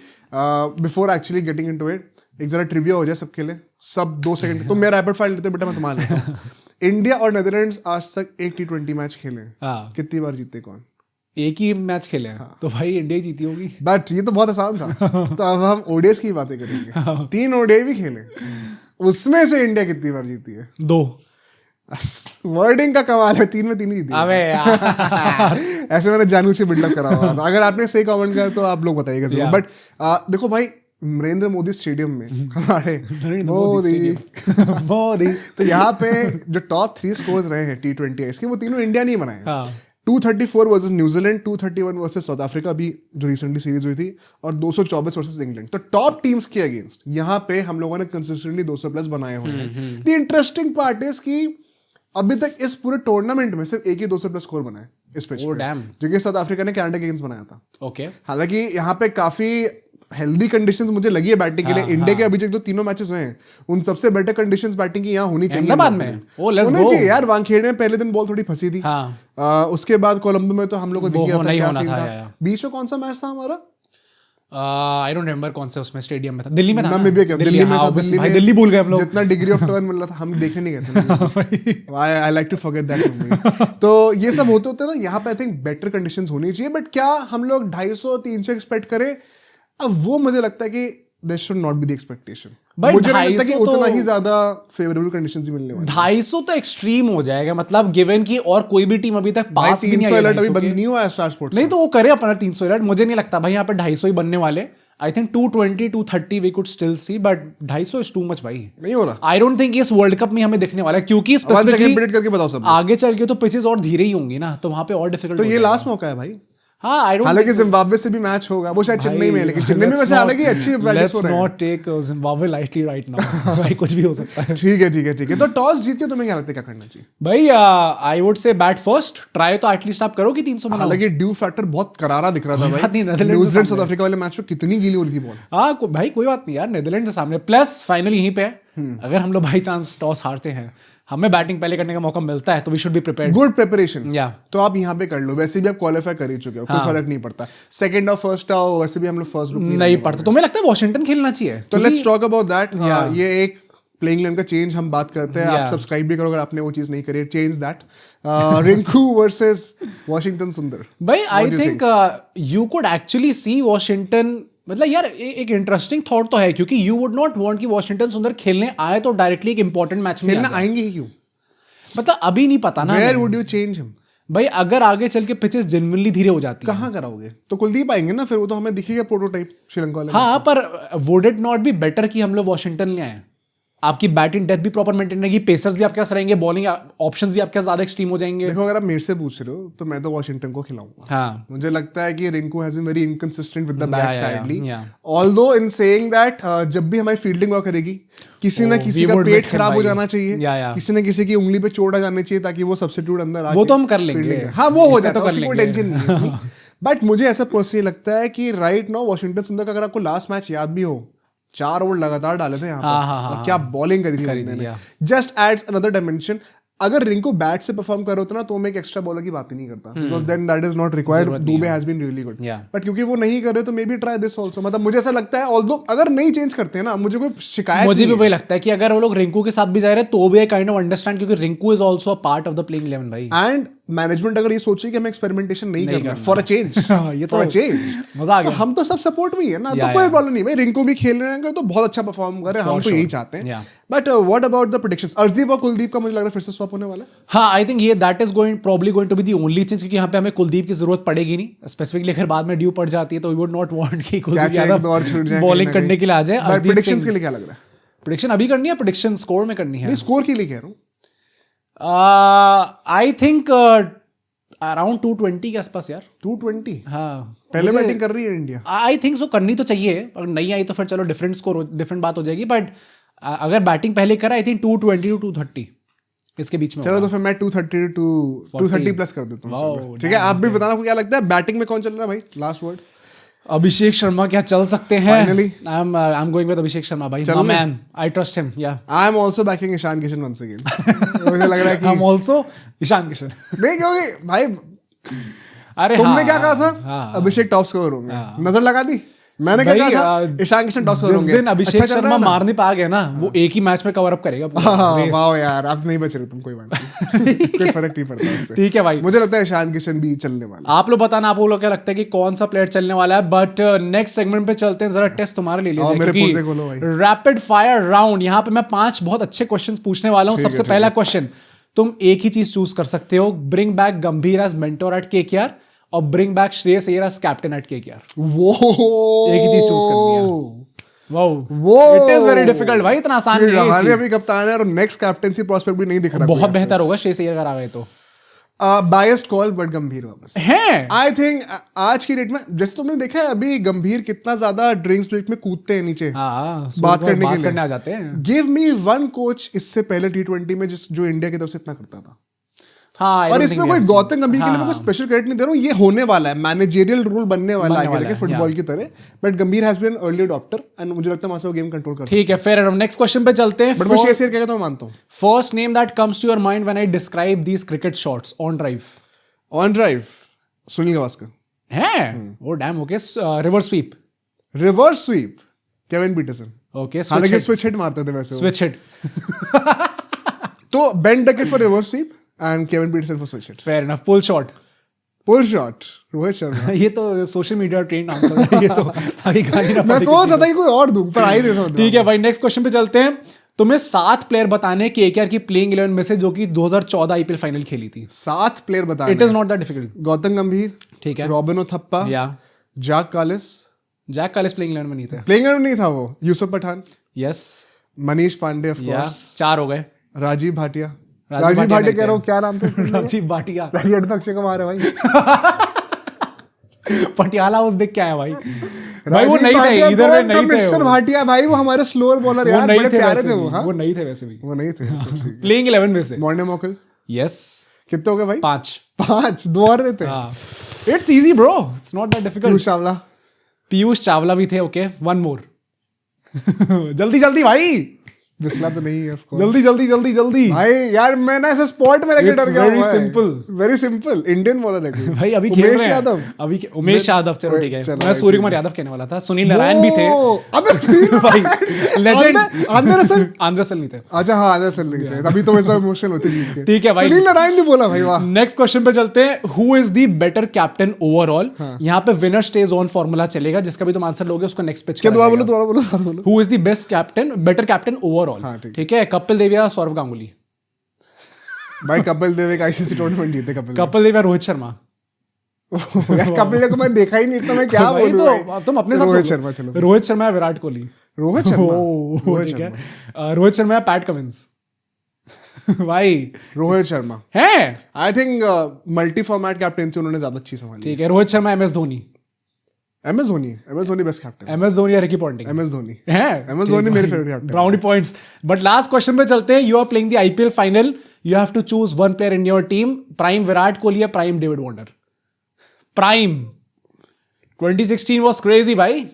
before actually getting into it, एक जरा ट्रिविया हो जाए सबके लिए, सब 2 सेकंड। तुम मेरा रैपिड फायर लेते हो बेटा, मैं तुम्हारा लेता हूँ। इंडिया और नेदरलैंड्स आज तक एक T20 मैच खेले, कितनी बार जीते कौन? एक ही मैच खेले हैं, तो भाई इंडिया जीती होगी। बट ये तो बहुत आसान था। तो अब हम ओडीआईस की बातें करेंगे। 3 ओडीआई भी खेले, उसमें से इंडिया कितनी बार जीती है? 2। वर्डिंग का कमाल है, 3 में 3 ही जीती है। अबे यार ऐसे मैंने जानबूझ के बिल्डअप करा हुआ था। अगर आपने सही कमेंट किया तो आप लोग बताइएगा जरूर। बट देखो भाई, नरेंद्र मोदी स्टेडियम में हमारे मोदी तो यहाँ पे जो टॉप 3 स्कोर्स रहे हैं T20 के, वो तीनों इंडिया नहीं बनाए। 234 versus New Zealand, 231 versus south Africa भी जो रिसेंटली सीरीज हुई थी, और 224 वर्सेस इंग्लैंड। तो टॉप टीम्स के अगेंस्ट यहाँ पे हम लोगों ने कंसिस्टेंटली 200 प्लस बनाए हुए हैं। द इंटरेस्टिंग पार्ट इज कि अभी तक इस पूरे टूर्नामेंट में सिर्फ एक ही 200 प्लस स्कोर बनाए इस पिच पे, जो कि साउथ अफ्रीका ने कनाडा के अगेंस्ट बनाया था। ओके, हालांकि यहाँ पे काफी हेल्दी कंडीशंस मुझे लगी है बैटिंग के लिए। इंडिया के अभी तक जो 3 मैचेस हुए हैं, उन सबसे बेटर कंडीशंस बैटिंग की यहाँ होनी चाहिए। होनी चाहिए यार। वानखेड़े में पहले दिन बॉल थोड़ी फंसी थी। उसके बाद कोलंबो में तो हम लोग को दिख गया था क्या सीन था। बीच में कौन सा मैच था हमारा? आई डोंट रिमेंबर कौन से उसमें स्टेडियम में था। दिल्ली में था ना? दिल्ली में था। दिल्ली भूल गए हम लोग। जितना डिग्री ऑफ टर्न मिल रहा था हम देखने नहीं गए थे। I like to forget that. तो ये सब होते होते ना, यहाँ पे आई थिंक बेटर कंडीशंस होनी चाहिए। बट क्या हम लोग 250-300 एक्सपेक्ट करें? अब वो मुझे लगता है कि this should not be the expectation. मुझे लगता है कि उतना ही ज्यादा फेवरेबल कंडीशंस ही मिलने वाली। 250 तो एक्सट्रीम हो जाएगा, मतलब गिवन कि और कोई भी टीम अभी तक पास भी नहीं आई है। 300 अभी बंद नहीं हुआ है स्टार स्पोर्ट्स। नहीं तो वो करे अपना 300 अलर्ट। मुझे नहीं लगता भाई यहाँ पे 250 ही बनने वाले। I think 220 230 we could still see, but 250 is too much भाई। नहीं हो रहा। आई डोंट थिंक इस वर्ल्ड कप में हमें दिखने वाला है, क्योंकि स्पेसिफिकली करके बताओ सब आगे चल के तो पिचेस और धीरे ही होंगी ना, तो वहां पे और डिफिकल्ट। तो ये लास्ट मौका है भाई। हाँ, आई डोंट। हालांकि जिम्बाब्वे से भी मैच होगा, वो शायद चेन्नई में है, लेकिन चेन्नई में वैसे हालांकि अच्छी प्रैक्टिस हो रही है। Let's not take Zimbabwe lightly right now. भाई कुछ भी हो सकता है। ठीक है। तो टॉस जीत के तुम्हें क्या लगता है क्या करना चाहिए? भाई I would say bat first, try तो एटलीस्ट आप करो कि 300 बनाओ। हालांकि ड्यू फैक्टर बहुत करारा दिख रहा था भाई। न्यूजीलैंड साउथ अफ्रीका वाले मैच में कितनी गीली हो रही थी बॉल। हाँ भाई कोई बात नहीं यार, नीदरलैंड के सामने प्लस फाइनल यहीं पे है। अगर हम लोग बाई चांस टॉस हारते हैं, हमें बैटिंग पहले करने का मौका मिलता है, तो we should be prepared. Good preparation. या तो आप यहाँ पे कर लो, वैसे भी आप क्वालिफाई कर ही चुके हो, कोई फर्क नहीं पड़ता। सेकंड और फर्स्ट आओ, वैसे भी हम लोग फर्स्ट ग्रुप नहीं पड़ता। तुम्हें लगता है वॉशिंगटन खेलना चाहिए? तो लेट्स टॉक अबाउट दैट। ये एक प्लेइंग इलेवन का चेंज हम बात करते हैं। आप सब्सक्राइब भी करो अगर आपने वो चीज नहीं करी। Change that. Rinku versus Washington सुंदर। भाई I think you could actually see Washington, मतलब यार एक इंटरेस्टिंग थॉट तो है, क्योंकि यू वुड नॉट वांट कि वॉशिंगटन सुंदर खेलने आए तो डायरेक्टली एक इंपॉर्टेंट मैच में खेलने आएंगे ही क्यों? मतलब अभी नहीं पता ना। Where would you change him? भाई अगर आगे चल के पिचेस जेन्युइनली धीरे हो जाती कहाँ कराओगे? तो कुलदीप आएंगे ना, फिर वो तो हमें दिखेगा प्रोटोटाइप श्रीलंका वाले। हाँ, पर would it not be better कि हम लोग वॉशिंगटन ले आए? आपकी बैटिंग डेथ भी प्रॉपर मेंटेन रहेगी, पेसर्स भी आपके पास रहेंगे, बॉलिंग ऑप्शंस भी आपके ज्यादा एक्सट्रीम हो जाएंगे। देखो अगर आप मेरे से पूछ रहे हो तो मैं तो वॉशिंगटन को खिलाऊंगा। हाँ, मुझे लगता है कि Rinku has been very inconsistent with the bat sadly, although in saying that जब भी हमारी फील्डिंग वर्क करेगी, किसी ना किसी का पेट खराब हो जाना चाहिए, किसी ना किसी की उंगली पे चोट आ जानी चाहिए, ताकि वो सब्स्टिट्यूट अंदर आके वो तो हम कर लेंगे। हाँ वो हो जाता है, उसकी कोई टेंशन नहीं है। बट मुझे ऐसा पर्सनली लगता है कि राइट नाउ वॉशिंगटन सुंदर का, अगर आपको लास्ट मैच याद भी हो, 4 ओवर लगातार डाले थे यहाँ पर, और क्या बॉलिंग करी थी बंदे ने, जस्ट एड्स अनदर डायमेंशन। अगर रिंकू बैट से परफॉर्म कर रहे होता ना, तो मैं एक एक्स्ट्रा बॉलर की बात ही नहीं करता, because then that is not required. Dube has been really good, but क्योंकि वो नहीं कर रहे तो maybe try this also. मतलब मुझे ऐसा लगता है, ऑल्दो अगर नहीं चेंज करते हैं ना, मुझे कोई शिकायत मुझे भी वही लगता है कि अगर वो लोग रिंकू के साथ भी जा रहे हैं तो भी आई काइंड ऑफ अंडरस्टैंड, क्योंकि Rinku is also a part of the playing 11 भाई। एंड मैनेजमेंट अगर ये सोच रही है कि हमें एक्सपेरिमेंटेशन नहीं करना for a change, for a change, मजा आ गया। हम तो सब सपोर्ट में ही है ना, तो कोई प्रॉब्लम नहीं भाई। रिंकू भी खेल रहे हैं तो बहुत अच्छा परफॉर्म कर रहे हैं, हम तो यही चाहते हैं। But what about the predictions? Arshdeep और कुलदीप का मुझे लग रहा है फिर से स्वैप होने वाला है। हाँ, आई थिंक ये that is probably going to be the only change, क्योंकि यहाँ पे हमें कुलदीप की जरूरत पड़ेगी नहीं। स्पेसिफिकली अगर बाद में ड्यू पड़ जाती है तो वी वुड नॉट वांट कि कुलदीप यादव बॉलिंग करने के लिए आ जाए। बट प्रेडिक्शंस के लिए क्या लग रहा है? प्रेडिक्शन अभी करनी है, प्रेडिक्शन स्कोर में करनी है? नहीं, स्कोर के लिए कह रहा हूँ। आई थिंक अराउंड 220 के आसपास यार। 220? हाँ, पहले बैटिंग कर रही है इंडिया। आई थिंक सो, करनी तो चाहिए। अगर नहीं आई तो फिर चलो डिफरेंट स्कोर, डिफरेंट बात हो जाएगी। बट अगर बैटिंग पहले करा, आई थिंक 220 to 230 इसके बीच में। चलो तो फिर मैं 230 to 230 प्लस कर देता हूँ। ठीक है, आप भी बताना आपको क्या लगता है बैटिंग में कौन चल रहा है भाई? Last word. अभिषेक शर्मा क्या चल सकते हैं? Finally, I am going with Abhishek Sharma भाई। My man, I trust him. Yeah. I am also backing Ishan Kishan once again. मुझे लग रहा है कि I'm also ईशान किशन। नहीं, क्योंकि भाई अरे तुमने क्या कहा था? अभिषेक टॉप स्कोर होंगे, नजर लगा दी। मैंने क्या भाई, कहा था, ईशान किशन टॉस जिस करोगे। दिन अभिषेक अच्छा चल रहा शर्मा है ना? मार नहीं पा गया ना, वो एक ही मैच में कवर अप करेगा पूरा race। वाह यार, आप नहीं बच रहे तुम, कोई बात नहीं। कोई फर्क नहीं पड़ता उससे। ठीक है भाई, मुझे लगता है ईशान किशन भी चलने वाला। आप लोग बताना आप लोग क्या लगता है कि कौन सा प्लेयर चलने वाला है। बट नेक्स्ट सेगमेंट पे चलते हैं, जरा टेस्ट तुम्हारे ले आओ, मेरे पुर्जे लीजिए, खोलो भाई। Rapid fire round. यहाँ पे मैं 5 बहुत अच्छे क्वेश्चंस पूछने वाला हूँ। सबसे पहला क्वेश्चन, तुम एक ही चीज चूज कर सकते हो, bring back Gambhir as mentor at KKR और bring back Shreyas Iyer as captain at KKR. वो एक ही चीज चूज करनी है। वो इट इज वेरी डिफिकल्ट भाई, इतना आसान नहीं है ये रहाणे चीज। अभी कप्तान है और नेक्स्ट कैप्टेंसी प्रोस्पेक्ट भी नहीं दिख रहा। बहुत बेहतर होगा श्रेयस अय्यर अगर आ गए तो। बायस्ड कॉल बट गंभीर वापस हैं आई थिंक आज की डेट में, जैसे तुमने देखा है अभी गंभीर कितना ज्यादा ड्रिंक्स ब्रेक में कूदते हैं नीचे हाँ, बात करने के लिए। करने आ जाते हैं। गिव मी वन कोच इससे पहले T20 में जो इंडिया की तरफ से इतना करता था। हाँ, I और don't इसमें think कोई we have गौतम seen। गंभीर के लिए मैं कोई हाँ, स्पेशल क्रेडिट नहीं दे रहा हूँ, ये होने वाला है, मैनेजरियल रोल बनने वाला बनने है वाला आगे है, फुटबॉल yeah। की तरह। But Gambhir has been early adopter and मुझे लगता है वहां से वो गेम कंट्रोल करता है। ठीक है, फेयर। नेक्स्ट क्वेश्चन पे चलते हैं। बट मैं शेर कहेगा तो मैं मानता हूँ। First name that comes to your mind when I describe these cricket shots on drive. On drive Sunil Gavaskar, हैं वो damn. Okay, reverse sweep. Reverse sweep Kevin Pietersen. Okay, हालांकि स्विच हिट मारते थे वैसे वो। Switch hit. तो Ben Duckett for reverse sweep and Kevin Pietersen for switch hit. Fair enough. Pull shot. Pull shot Rohit Sharma. ये तो सोशल मीडिया ट्रेंड आंसर है ये तो। ताकि गाली ना मैं पड़े सोच किसी रहा था कि कोई और दूं पर आई नहीं था। ठीक है भाई, नेक्स्ट क्वेश्चन पे चलते हैं। तुम्हें 7 प्लेयर बताने केकेआर की प्लेइंग 11 में से जो कि 2014 आईपीएल फाइनल खेली थी। 7 प्लेयर बताने। It is not that difficult. Gautam गंभीर, ठीक है, रॉबिनो थप्पा, या जैक कालिस। जैक कालिस प्लेइंग 11 में नहीं थे। प्लेइंग नहीं था वो। यूसुफ पठान, यस, मनीष पांडे ऑफ या कोर्स, 4 हो गए। राजीव भाटिया। राजीव राजीव भाटिया भाटिया नहीं कह रहा हूँ, थे। क्या नाम था उसका? राजीव भाटिया। ये तो अक्षय कुमार है भाई। पटियाला उस देख के आया भाई। भाई वो नहीं थे, भाटिया इधर में कौन था? नहीं थे मिस्टर वो। भाटिया भाई, वो हमारे स्लोअर बॉलर वो यार, नहीं बड़े थे प्यारे वैसे थे भी। वो। हाँ, वो नहीं थे वैसे भी। वो नहीं थे। प्लेइंग 11 में से। मॉर्ने मोकल। यस, कितने हो गए भाई? 5। 5, 2 और रहते हैं। हाँ, it's easy bro, it's not that difficult. Piyush Chawla. Piyush Chawla भी थे। ओके, 1 मोर। जल्दी जल्दी भाई, बिस्ला तो नहीं है of course। जल्दी जल्दी जल्दी जल्दी भाई यार मैं ना ऐसे स्पॉट में रखे It's डर गया very हुआ है। simple। Very simple Indian bowler है कोई। भाई अभी खेल उमेश रहे हैं यादव। अभी उमेश यादव, चलो ठीक है। चलो मैं भाई, सूर्य ठीक कुमार यादव कहने वाला था। सुनील नारायण भी थे। अबे सुनील भाई legend. Andhra Russell. Andhra Russell नहीं थे। अच्छा हाँ, आंध्र रसल नहीं थे, अभी तो इस बार इमोशनल होते जीत के। ठीक है भाई। सुनील नारायण ने बोला भाई, वाह। नेक्स्ट क्वेश्चन पे चलते हैं। Who is the better captain overall. यहाँ पे विनर स्टेज ऑन फॉर्मूला चलेगा, जिसका भी तुम आंसर लोगे उसको नेक्स्ट पिच क्या दोबारा बोलो। Who is the best captain, better captain overall. हाँ, ठीक। ठीक है, कपिल देव या सौरव गांगुली। भाई कपिल देव एक आईसीसी टूर्नामेंट जीते। कपिल देव या रोहित शर्मा। यार कपिल देव को मैं देखा ही नहीं, तो मैं क्या भाई बोलूं तो भाई? तुम अपने साथ रोहित शर्मा। चलो रोहित शर्मा या विराट कोहली। रोहित शर्मा। ओह, रोहित ठीक है। शर्मा। रोहित शर्मा या पैट कमिंस। भाई रोहित शर्मा। है, I think multi format captaincy उन्होंने ज्यादा अच्छी संभाली। ठीक है। Rohit Sharma, MS Dhoni. MS Dhoni best captain. MS Dhoni या रिकी पॉन्टिंग। एमएस धोनी। है, एमएस धोनी मेरे favourite captain. Brownie points. But last question पे चलते हैं। You are playing the IPL final, you have to choose one player in your team. Prime Virat Kohli या prime David Warner. Prime 2016 was crazy भाई।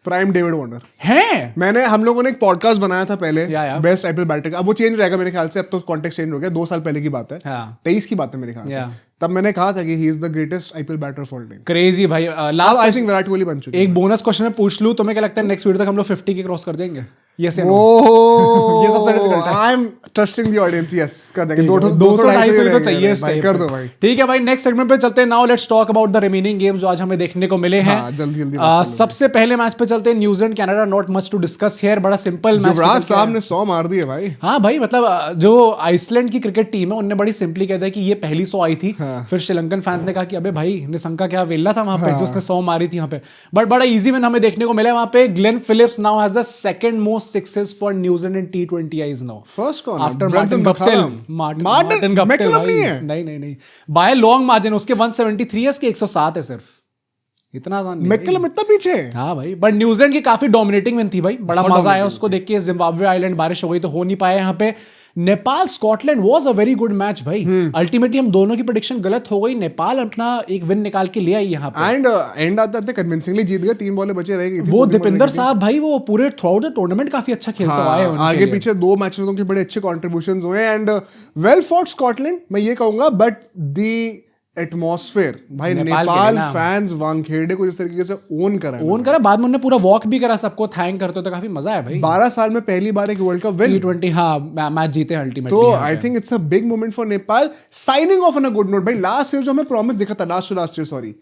Prime David Warner. हैं, हम लोगों ने एक पॉडकास्ट बनाया था पहले, या। बेस्ट आईपीएल बैटर का। अब वो चेंज रहेगा मेरे ख्याल से, अब तो कॉन्टेक्स्ट चेंज हो गया। 2 साल पहले की बात है, हाँ। 23 की बात है मेरे ख्याल से। या। तब मैंने कहा था कि he is the greatest IPL batter of all time. Crazy भाई। अब last I think Virat Kohli बन चुके एक बोनस क्वेश्चन में पूछ लूं, तुम्हें क्या लगता है नेक्स्ट वीडियो तक हम लोग 50 के क्रॉस कर जाएंगे? यस या नो? ओह, ये सबसे difficult है। I am trusting the audience. Yes, कर देंगे। 200 250 तो चाहिए इस भाई, टाइप कर पे। दो भाई। ठीक है भाई, नेक्स्ट सेगमेंट पे चलते हैं। Now let's talk about the remaining games जो आज हमें देखने को मिले हैं। हाँ, जल्दी जल्दी बात कर लो। सबसे पहले मैच पे चलते हैं, New Zealand Canada. Not much to discuss here, बड़ा सिंपल मैच। युवराज साहब ने 100 मार दिए भाई। हाँ भाई, मतलब जो आइसलैंड की क्रिकेट टीम है उन्होंने बड़ी सिंपली कह दिया कि ये पहली 100 आई थी। फिर श्रीलंकन फैंस ने कहा कि अबे भाई निशंका क्या वेला था वहां पे जो उसने 100 मारी थी यहाँ पे। बट बड़ा इजी विन हमें देखने को मिला वहां पे। Glenn Phillips now has the second most sixes for New Zealand in T20 eyes now. First कौन? After Brenton Martin Guptill. McCullum. Martin Guptill McCullum भाई। नहीं है? नहीं बाय लॉन्ग मार्जिन। उसके 173 है, इसके 107 है सिर्फ। इतना आसान नहीं। मैकलम इतना पीछे है? हाँ भाई, बट न्यूजीलैंड की काफी डोमिनेटिंग विन थी भाई। बड़ा मजा आया उसको देख के। जिम्बाब्वे आइलैंड बारिश हो गई तो हो नहीं पाया यहाँ पे। Nepal Scotland was a very good match भाई। अल्टीमेटली हम दोनों की प्रेडिक्शन गलत हो गई। नेपाल अपना एक विन निकाल के ले आई यहाँ पे। एंड आते आते कन्विंसिंगली जीत गए। 3 बॉलें बचे रह गई थी। वो दीपिंदर साहब भाई, वो पूरे थ्रू आउट द टूर्नामेंट काफी अच्छा खेलते आए हैं। आगे पीछे 2 मैचेस में उनके बड़े अच्छे कंट्रीब्यूशंस हुए एंड वेल फॉट स्कॉटलैंड मैं ये कहूंगा। बट द एटमॉस्फेयर भाई, नेपाल के नेपाल लिए ना। फैंस वानखेड़े को जिस तरीके से ओन करा ओन करा, बाद में उन्होंने पूरा वॉक भी करा, सबको थैंक करते तो काफी मजा है भाई। 12 साल में पहली बार एक वर्ल्ड कप विन, T20 हाँ मैच जीते अल्टीमेटली। तो I think it's a big moment for Nepal, signing off on a good note भाई। लास्ट ईयर जो हमें प्रॉमिस दिखा था, last year sorry,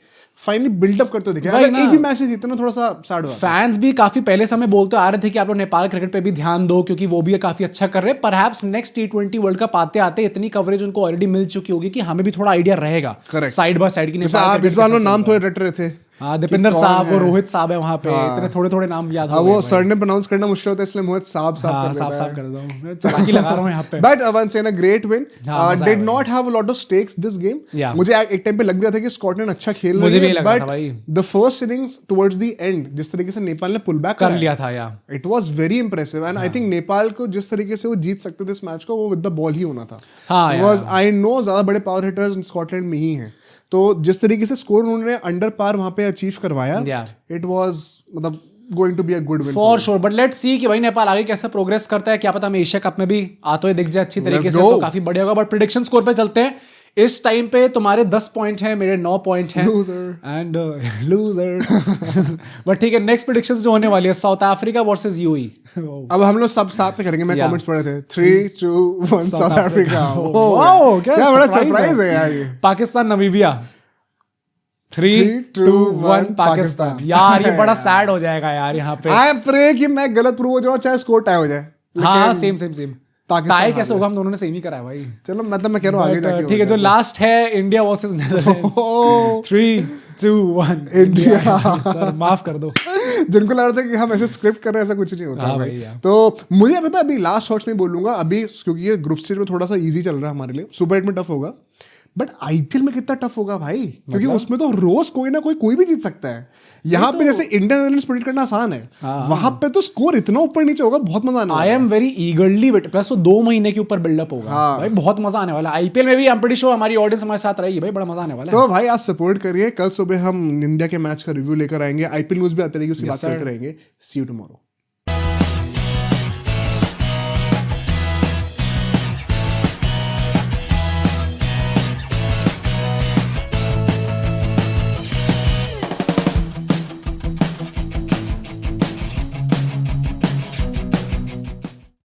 finally buildup करते दिखे। वही अगर ना। एक भी मैच जीते ना थोड़ा सा सैड हुआ। फैंस भी काफी पहले समय बोलते आ रहे थे कि आप लोग नेपाल क्रिकेट पे भी ध्यान दो, क्योंकि वो भी काफी अच्छा कर रहे हैं। Perhaps next T20 world cup आते आते इतनी कवरेज उनको ऑलरेडी मिल चुकी होगी कि हमें भी थोड़ा आइडिया रहेगा Correct. साइड बाय साइड की। जैसे आप इस बार नाम थोड़े रट रहे थे, हाँ दीपिंदर कौन साहब, वो है? रोहित साहब है वहां पे, इतने थोड़े थोड़े नाम याद हो वो सर ने प्रोनाउंस करना मुश्किल होता है, इसलिए मोहित साहब हाँ साफ साफ कर दो, मैं चलाकी लगा रहा हूँ यहाँ पे। But once in a great win, हाँ, मजा डिड आया not have a lot of stakes this game. Yeah. मुझे एक टाइम पे लग रहा था कि स्कॉटलैंड अच्छा खेल मुझे रही भी है, लग रहा था बट भाई। The first innings towards the end जिस तरीके से नेपाल ने पुल बैक कर लिया था यार, it was very impressive. And I think Nepal को जिस तरीके से वो जीत सकते थे इस मैच को, वो विद द बॉल ही होना था। हाँ बिकॉज आई नो ज्यादा बड़े पावर हिटर्स स्कॉटलैंड में ही हैं, तो जिस तरीके से स्कोर उन्होंने अंडर पार वहां पे अचीव करवाया, Yeah. इट वाज मतलब going to be a good win for sure. But let's see कि भाई नेपाल आगे कैसे प्रोग्रेस करता है, क्या पता हमें एशिया कप में भी आते हुए दिख जाए अच्छी तरीके से, go. तो काफी बढ़िया होगा। बट प्रिडिक्शन स्कोर पे चलते हैं। इस टाइम पे तुम्हारे 10 पॉइंट हैं, मेरे 9 पॉइंट हैं, एंड लूजर। बट ठीक है, नेक्स्ट प्रिडिक्शंस जो होने वाली है साउथ अफ्रीका वर्सेस यूएई। अब हम लोग सब साथ में करेंगे। मैं Yeah. कमेंट्स पढ़े थे 3, 2, 1 साउथ अफ्रीका। वाओ, क्या बड़ा सरप्राइज है यार ये। पाकिस्तान नमीबिया। 3, 2, 1 पाकिस्तान। यार ये बड़ा सैड हो जाएगा यार यहाँ पे। आई प्रे कि मैं गलत प्रूव हो जाऊं, चाहे स्कोर टाई हो जाए। हाँ same same same. Pakistan tie हार कैसे गया। होगा, हम दोनों ने सेम ही करा है भाई। चलो मतलब मैं कह रहा हूँ आगे जाके ठीक है, जो लास्ट है India versus Netherlands. Oh. 3, 2, 1 India. Sir माफ कर दो। जिनको लग रहा था कि हम ऐसे स्क्रिप्ट कर रहे हैं, ऐसा कुछ नहीं होता हाँ भाई। भाई यार। तो मुझे पता है अभी लास्ट शॉट्स में बोलूंगा अभी, क्योंकि ये ग्रुप स्टेज में थोड़ा सा इजी चल रहा है हमारे लिए, सुपर 8 में टफ होगा, बट आईपीएल में कितना टफ होगा भाई, क्योंकि उसमें तो रोज कोई ना कोई भी जीत सकता है। यहाँ पे जैसे इंडिया नेदरलैंड्स प्रेडिक्ट करना आसान है, वहां पे तो स्कोर इतना ऊपर नीचे होगा, बहुत मजा आने वाला आई है। Am very eagerly wait, plus वो 2 महीने के ऊपर बिल्डअप होगा भाई, बहुत मजा आने वाला है। आईपीएल में भी आई एम प्रीटी श्योर हमारी ऑडियंस हमारे साथ रहेगी भाई, बड़ा मजा आने वाला है। तो भाई आप सपोर्ट करिए, कल सुबह हम इंडिया के मैच का रिव्यू लेकर आएंगे, आईपीएल न्यूज भी आते रहेगी, उसकी बात करते रहेंगे। सी यू टुमारो।